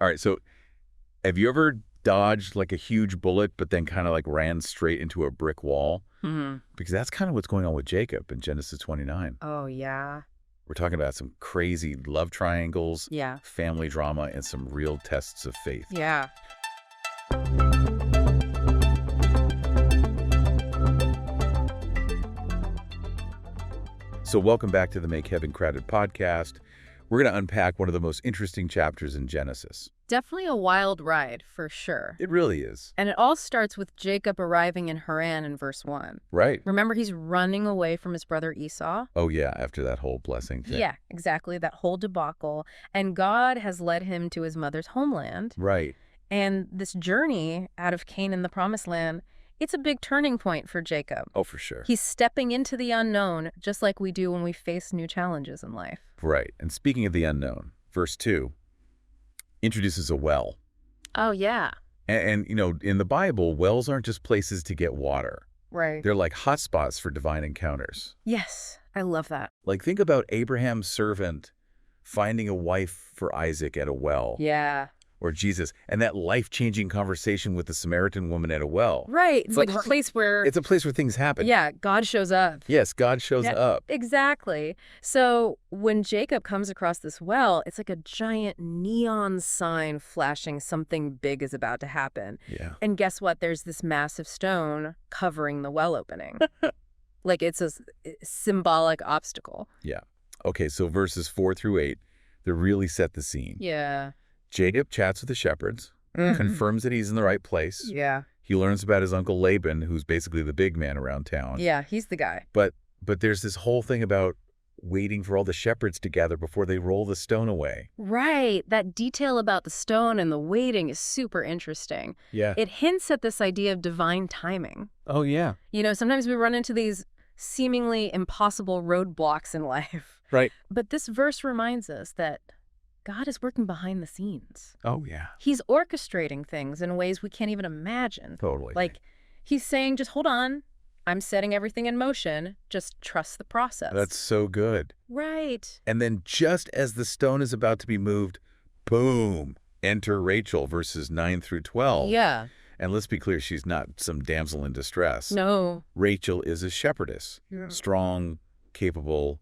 All right, so have you ever dodged like a huge bullet but then kind of like ran straight into a brick wall? Mm-hmm. Because that's kind of what's going on with Jacob in Genesis 29. Oh, yeah. We're talking about some crazy love triangles, Yeah. family drama, and some real tests of faith. Yeah. So welcome back to the Make Heaven Crowded podcast. We're going to unpack one of the most interesting chapters in Genesis. Definitely a wild ride, for sure. It really is. And it all starts with Jacob arriving in Haran in verse 1. Right. Remember, he's running away from his brother Esau? Oh, yeah, after that whole blessing thing. Yeah, exactly, that whole debacle. And God has led him to his mother's homeland. Right. And this journey out of Canaan, the promised land, it's a big turning point for Jacob. Oh, for sure. He's stepping into the unknown, just like we do when we face new challenges in life. Right. And speaking of the unknown, verse 2 introduces a well. Oh, yeah. And, you know, in the Bible, wells aren't just places to get water. Right. They're like hotspots for divine encounters. Yes, I love that. Like, think about Abraham's servant finding a wife for Isaac at a well. Yeah. Or Jesus, and that life-changing conversation with the Samaritan woman at a well. Right. It's like a place where... It's a place where things happen. Yeah, God shows up. Yes, God shows up. Exactly. So when Jacob comes across this well, it's like a giant neon sign flashing something big is about to happen. Yeah. And guess what? There's this massive stone covering the well opening. Like it's a symbolic obstacle. Yeah. Okay, so verses 4 through 8, they really set the scene. Yeah. Jacob chats with the shepherds, confirms that he's in the right place. Yeah. He learns about his uncle Laban, who's basically the big man around town. Yeah, he's the guy. But there's this whole thing about waiting for all the shepherds to gather before they roll the stone away. Right. That detail about the stone and the waiting is super interesting. Yeah. It hints at this idea of divine timing. Oh, yeah. You know, sometimes we run into these seemingly impossible roadblocks in life. Right. But this verse reminds us that God is working behind the scenes. Oh, yeah. He's orchestrating things in ways we can't even imagine. Totally. Like, he's saying, just hold on. I'm setting everything in motion. Just trust the process. That's so good. Right. And then just as the stone is about to be moved, boom, enter Rachel, verses 9 through 12. Yeah. And let's be clear, she's not some damsel in distress. No. Rachel is a shepherdess, strong, capable.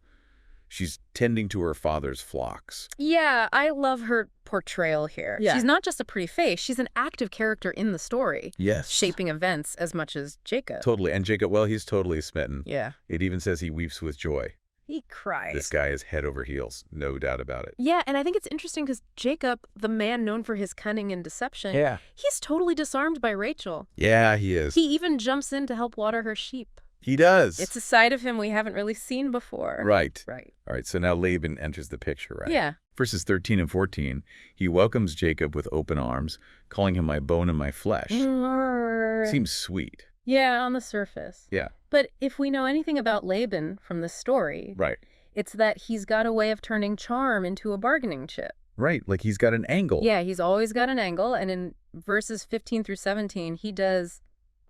She's tending to her father's flocks. Yeah, I love her portrayal here. Yeah. She's not just a pretty face. She's an active character in the story. Yes. Shaping events as much as Jacob. Totally. And Jacob, well, he's totally smitten. Yeah. It even says he weeps with joy. He cries. This guy is head over heels, no doubt about it. Yeah, and I think it's interesting because Jacob, the man known for his cunning and deception, he's totally disarmed by Rachel. Yeah, he is. He even jumps in to help water her sheep. He does. It's a side of him we haven't really seen before. Right. Right. All right, so now Laban enters the picture, right? Yeah. Verses 13 and 14, he welcomes Jacob with open arms, calling him my bone and my flesh. Seems sweet. Yeah, on the surface. Yeah. But if we know anything about Laban from this story, Right. it's that he's got a way of turning charm into a bargaining chip. Right, like he's got an angle. Yeah, he's always got an angle, and in verses 15 through 17, he does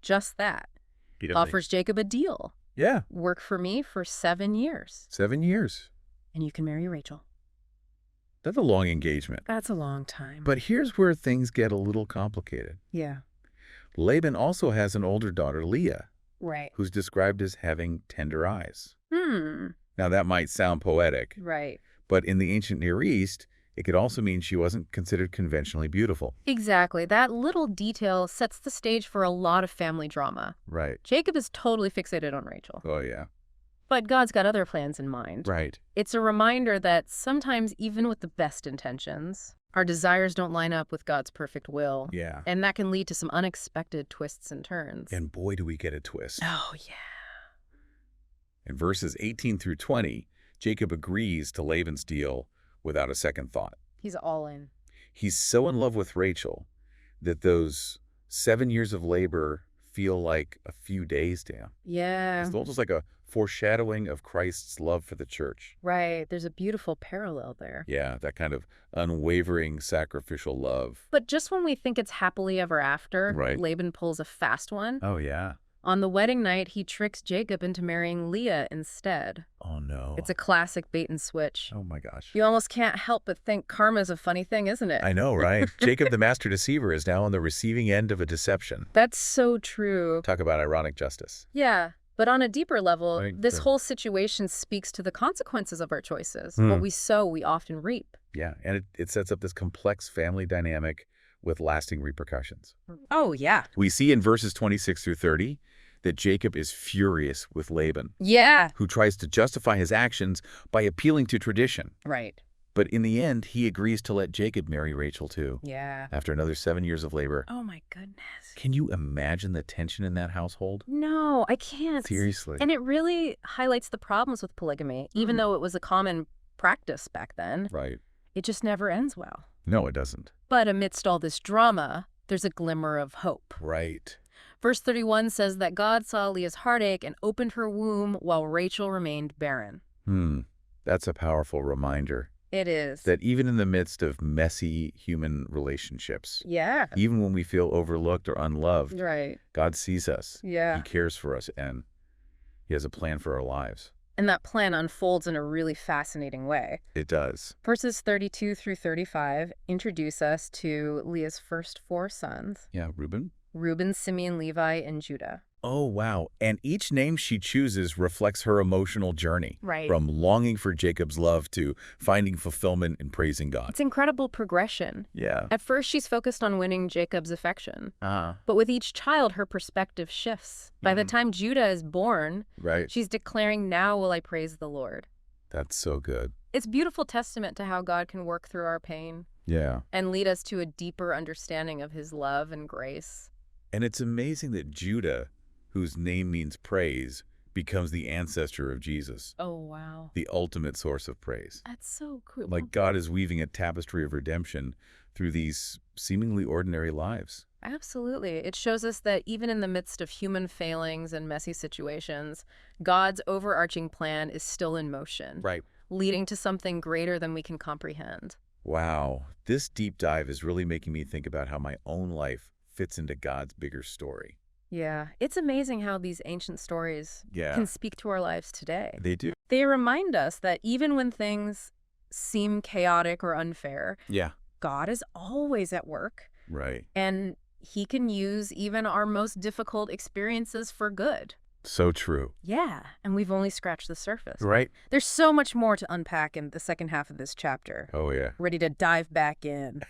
just that. He does. Offers Jacob a deal. Yeah. Work for me for 7 years. 7 years. And you can marry Rachel. That's a long engagement. That's a long time. But here's where things get a little complicated. Yeah. Laban also has an older daughter, Leah, Right. who's described as having tender eyes. Hmm. Now, that might sound poetic, Right. but in the ancient Near East, it could also mean she wasn't considered conventionally beautiful. Exactly. That little detail sets the stage for a lot of family drama. Right. Jacob is totally fixated on Rachel. Oh, yeah. But God's got other plans in mind. Right. It's a reminder that sometimes, even with the best intentions, our desires don't line up with God's perfect will. Yeah. And that can lead to some unexpected twists and turns. And boy, do we get a twist. Oh, yeah. In verses 18 through 20, Jacob agrees to Laban's deal without a second thought. He's all in. He's so in love with Rachel that those 7 years of labor feel like a few days to him. Yeah. It's almost like a foreshadowing of Christ's love for the church. Right. There's a beautiful parallel there. Yeah, that kind of unwavering sacrificial love. But just when we think it's happily ever after, Right. Laban pulls a fast one. Oh, yeah. On the wedding night, he tricks Jacob into marrying Leah instead. Oh, no. It's a classic bait and switch. Oh, my gosh. You almost can't help but think karma's a funny thing, isn't it? I know, right? Jacob, the master deceiver, is now on the receiving end of a deception. That's so true. Talk about ironic justice. Yeah. But on a deeper level, Right. this whole situation speaks to the consequences of our choices. Hmm. What we sow, we often reap. Yeah, and it sets up this complex family dynamic with lasting repercussions. Oh, yeah. We see in verses 26 through 30 that Jacob is furious with Laban, Yeah. who tries to justify his actions by appealing to tradition. Right. But in the end, he agrees to let Jacob marry Rachel too, Yeah. after another 7 years of labor. Oh, my goodness. Can you imagine the tension in that household? No, I can't. Seriously. And it really highlights the problems with polygamy. Even though it was a common practice back then, Right. it just never ends well. No, it doesn't. But amidst all this drama, there's a glimmer of hope. Right. Verse 31 says that God saw Leah's heartache and opened her womb while Rachel remained barren. That's a powerful reminder It is. that even in the midst of messy human relationships, Yeah. even when we feel overlooked or unloved, Right. God sees us. Yeah. He cares for us, and he has a plan for our lives. And that plan unfolds in a really fascinating way. It does. Verses 32 through 35 introduce us to Leah's first 4 sons, Yeah, Reuben? Reuben, Simeon, Levi, and Judah. Oh, wow. And each name she chooses reflects her emotional journey. Right. From longing for Jacob's love to finding fulfillment in praising God. It's incredible progression. Yeah. At first, she's focused on winning Jacob's affection. Ah, But with each child, her perspective shifts. By the time Judah is born, right. she's declaring, "Now will I praise the Lord." That's so good. It's a beautiful testament to how God can work through our pain Yeah. and lead us to a deeper understanding of his love and grace. And it's amazing that Judah, whose name means praise, becomes the ancestor of Jesus, Oh, wow. the ultimate source of praise. That's so cool. Like God is weaving a tapestry of redemption through these seemingly ordinary lives. Absolutely. It shows us that even in the midst of human failings and messy situations, God's overarching plan is still in motion, Right. leading to something greater than we can comprehend. Wow. This deep dive is really making me think about how my own life fits into God's bigger story. Yeah, it's amazing how these ancient stories can speak to our lives today. They do. They remind us that even when things seem chaotic or unfair, Yeah. God is always at work, Right. and he can use even our most difficult experiences for good. So true. Yeah, and we've only scratched the surface. Right? There's so much more to unpack in the second half of this chapter. Oh, yeah. Ready to dive back in.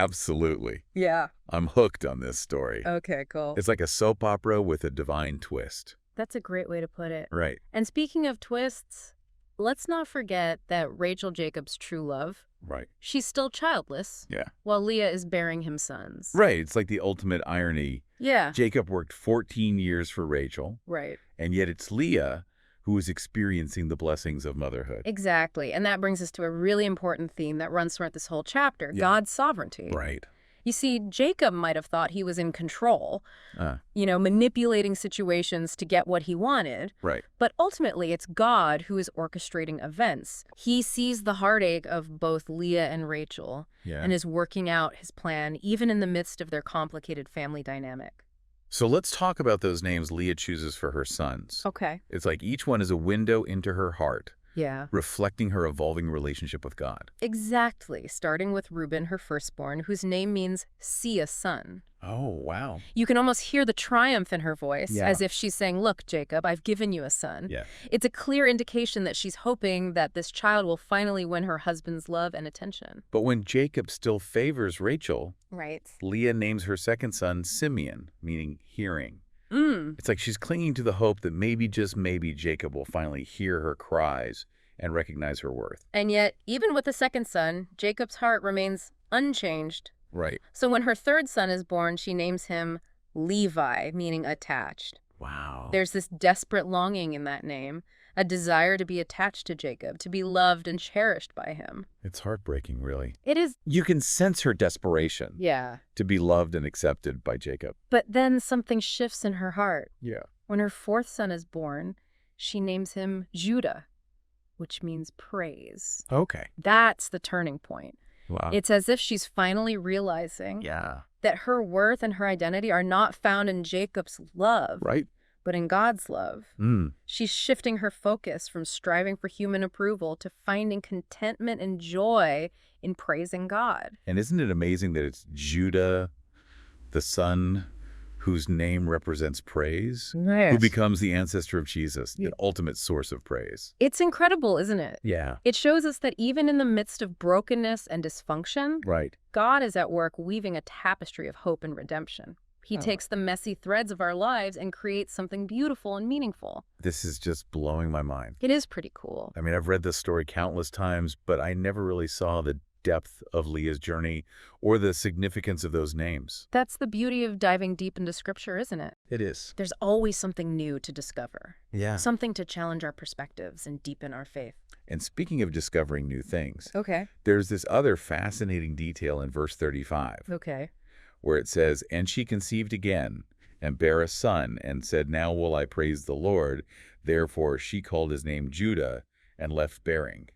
Absolutely. Yeah. I'm hooked on this story. Okay, cool. It's like a soap opera with a divine twist. That's a great way to put it. Right. And speaking of twists, let's not forget that Rachel, Jacob's true love, Right. she's still childless, Yeah. while Leah is bearing him sons. Right. It's like the ultimate irony. Yeah. Jacob worked 14 years for Rachel, Right. and yet it's Leah who is experiencing the blessings of motherhood. Exactly. And that brings us to a really important theme that runs throughout this whole chapter, Yeah. God's sovereignty. Right. You see, Jacob might have thought he was in control, Uh, manipulating situations to get what he wanted. right. But ultimately, it's God who is orchestrating events. He sees the heartache of both Leah and Rachel Yeah. and is working out his plan even in the midst of their complicated family dynamic. So let's talk about those names Leah chooses for her sons. Okay. It's like each one is a window into her heart, Yeah. reflecting her evolving relationship with God. Exactly. Starting with Reuben, her firstborn, whose name means see a son. Oh, wow. You can almost hear the triumph in her voice, Yeah. as if she's saying, "Look, Jacob, I've given you a son." Yeah. It's a clear indication that she's hoping that this child will finally win her husband's love and attention. But when Jacob still favors Rachel, Right. Leah names her second son Simeon, meaning hearing. Mm. It's like she's clinging to the hope that maybe, just maybe, Jacob will finally hear her cries and recognize her worth. And yet, even with the second son, Jacob's heart remains unchanged. Right. So when her third son is born, she names him Levi, meaning attached. Wow. There's this desperate longing in that name, a desire to be attached to Jacob, to be loved and cherished by him. It's heartbreaking, really. It is. You can sense her desperation Yeah. to be loved and accepted by Jacob. But then something shifts in her heart. Yeah. When her fourth son is born, she names him Judah, which means praise. Okay. That's the turning point. Wow. It's as if she's finally realizing Yeah. that her worth and her identity are not found in Jacob's love, Right. but in God's love. She's shifting her focus from striving for human approval to finding contentment and joy in praising God. And isn't it amazing that it's Judah, the son whose name represents praise, who becomes the ancestor of Jesus, the ultimate source of praise? It's incredible, isn't it? Yeah. It shows us that even in the midst of brokenness and dysfunction, Right. God is at work weaving a tapestry of hope and redemption. He takes the messy threads of our lives and creates something beautiful and meaningful. This is just blowing my mind. It is pretty cool. I mean, I've read this story countless times, but I never really saw the depth of Leah's journey or the significance of those names. That's the beauty of diving deep into Scripture, isn't it? It is. There's always something new to discover. Yeah. Something to challenge our perspectives and deepen our faith. And speaking of discovering new things, Okay. there's this other fascinating detail in verse 35, Okay. where it says, "And she conceived again, and bare a son, and said, Now will I praise the Lord. Therefore she called his name Judah, and left bearing."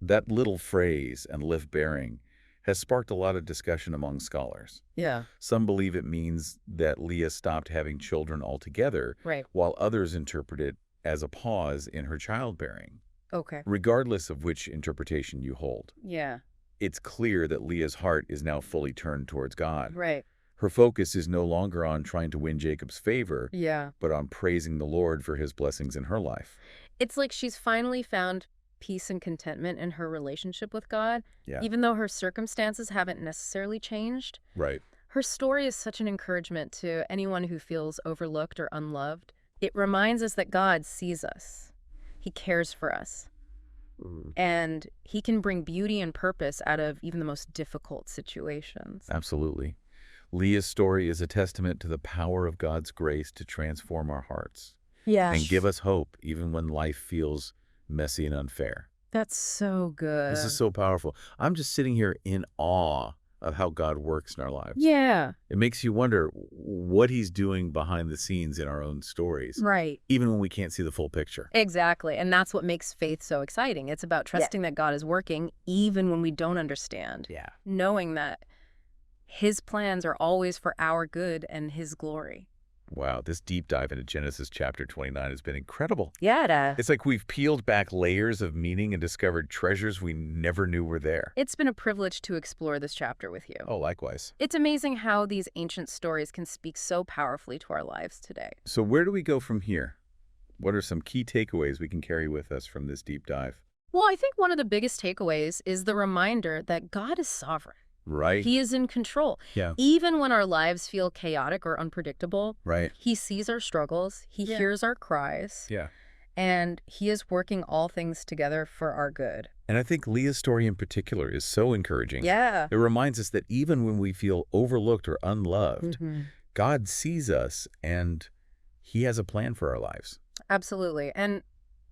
That little phrase, "and left bearing," has sparked a lot of discussion among scholars. Yeah. Some believe it means that Leah stopped having children altogether, Right. while others interpret it as a pause in her childbearing. Okay. Regardless of which interpretation you hold, Yeah. it's clear that Leah's heart is now fully turned towards God. Right. Her focus is no longer on trying to win Jacob's favor, Yeah. but on praising the Lord for his blessings in her life. It's like she's finally found peace and contentment in her relationship with God, Yeah. even though her circumstances haven't necessarily changed. Right. Her story is such an encouragement to anyone who feels overlooked or unloved. It reminds us that God sees us. He cares for us. And he can bring beauty and purpose out of even the most difficult situations. Absolutely. Leah's story is a testament to the power of God's grace to transform our hearts Yeah. and give us hope even when life feels messy and unfair. That's so good. This is so powerful. I'm just sitting here in awe of how God works in our lives. Yeah. It makes you wonder what he's doing behind the scenes in our own stories, Right. even when we can't see the full picture. Exactly. And that's what makes faith so exciting. It's about trusting that God is working even when we don't understand. Yeah. Knowing that his plans are always for our good and his glory. Wow, this deep dive into Genesis chapter 29 has been incredible. Yeah. It's like we've peeled back layers of meaning and discovered treasures we never knew were there. It's been a privilege to explore this chapter with you. Oh, likewise. It's amazing how these ancient stories can speak so powerfully to our lives today. So where do we go from here? What are some key takeaways we can carry with us from this deep dive? Well, I think one of the biggest takeaways is the reminder that God is sovereign. Right. He is in control. Yeah. Even when our lives feel chaotic or unpredictable, Right. he sees our struggles, he hears our cries, Yeah. and he is working all things together for our good. And I think Leah's story in particular is so encouraging. Yeah. It reminds us that even when we feel overlooked or unloved, God sees us and he has a plan for our lives. Absolutely. And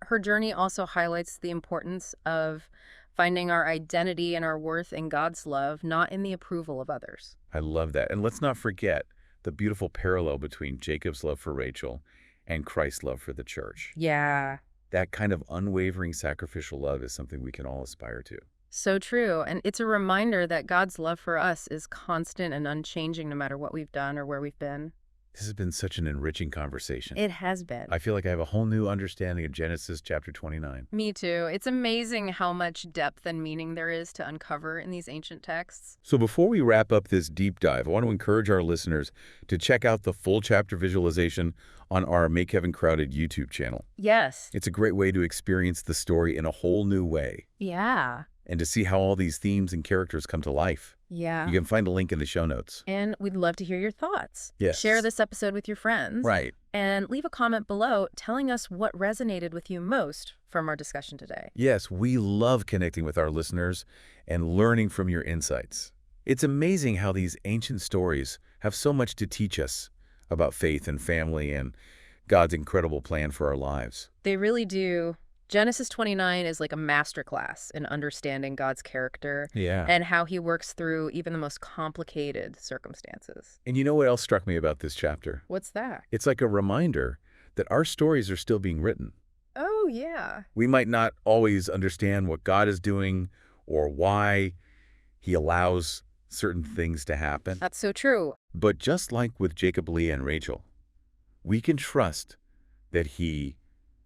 her journey also highlights the importance of finding our identity and our worth in God's love, not in the approval of others. I love that. And let's not forget the beautiful parallel between Jacob's love for Rachel and Christ's love for the church. Yeah. That kind of unwavering sacrificial love is something we can all aspire to. So true. And it's a reminder that God's love for us is constant and unchanging no matter what we've done or where we've been. This has been such an enriching conversation. It has been. I feel like I have a whole new understanding of Genesis chapter 29. Me too. It's amazing how much depth and meaning there is to uncover in these ancient texts. So before we wrap up this deep dive, I want to encourage our listeners to check out the full chapter visualization on our Make Heaven Crowded YouTube channel. Yes. It's a great way to experience the story in a whole new way Yeah. and to see how all these themes and characters come to life. Yeah. You can find a link in the show notes. And we'd love to hear your thoughts. Yes. Share this episode with your friends. Right. And leave a comment below telling us what resonated with you most from our discussion today. Yes, we love connecting with our listeners and learning from your insights. It's amazing how these ancient stories have so much to teach us about faith and family and God's incredible plan for our lives. They really do. Genesis 29 is like a masterclass in understanding God's character Yeah. and how he works through even the most complicated circumstances. And you know what else struck me about this chapter? What's that? It's like a reminder that our stories are still being written. Oh, yeah. We might not always understand what God is doing or why he allows certain things to happen. That's so true. But just like with Jacob, Leah, and Rachel, we can trust that he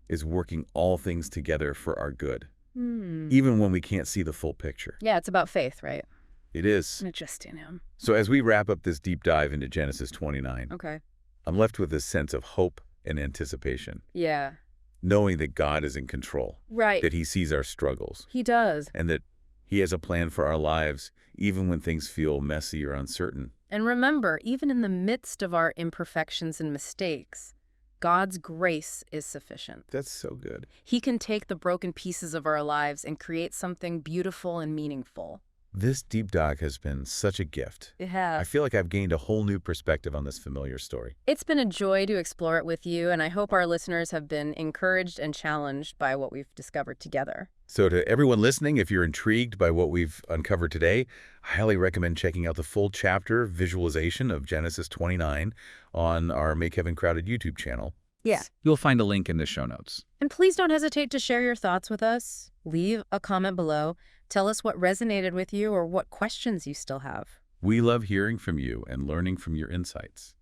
is working all things together for our good, even when we can't see the full picture. Yeah, it's about faith, right? It is. And just in him. So as we wrap up this deep dive into Genesis 29, Okay. I'm left with a sense of hope and anticipation, Yeah. knowing that God is in control, Right. that he sees our struggles, He does. and that he has a plan for our lives, even when things feel messy or uncertain. And remember, even in the midst of our imperfections and mistakes, God's grace is sufficient. That's so good. He can take the broken pieces of our lives and create something beautiful and meaningful. This deep dive has been such a gift. It I has. feel like I've gained a whole new perspective on this familiar story. It's been a joy to explore it with you, and I hope our listeners have been encouraged and challenged by what we've discovered together. So to everyone listening, if you're intrigued by what we've uncovered today, I highly recommend checking out the full chapter visualization of Genesis 29 on our Make Heaven Crowded YouTube channel. Yeah. You'll find a link in the show notes. And please don't hesitate to share your thoughts with us. Leave a comment below. Tell us what resonated with you or what questions you still have. We love hearing from you and learning from your insights.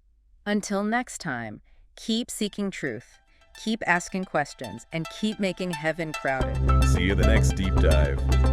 Until next time, keep seeking truth, keep asking questions, and keep making heaven crowded. See you in the next deep dive.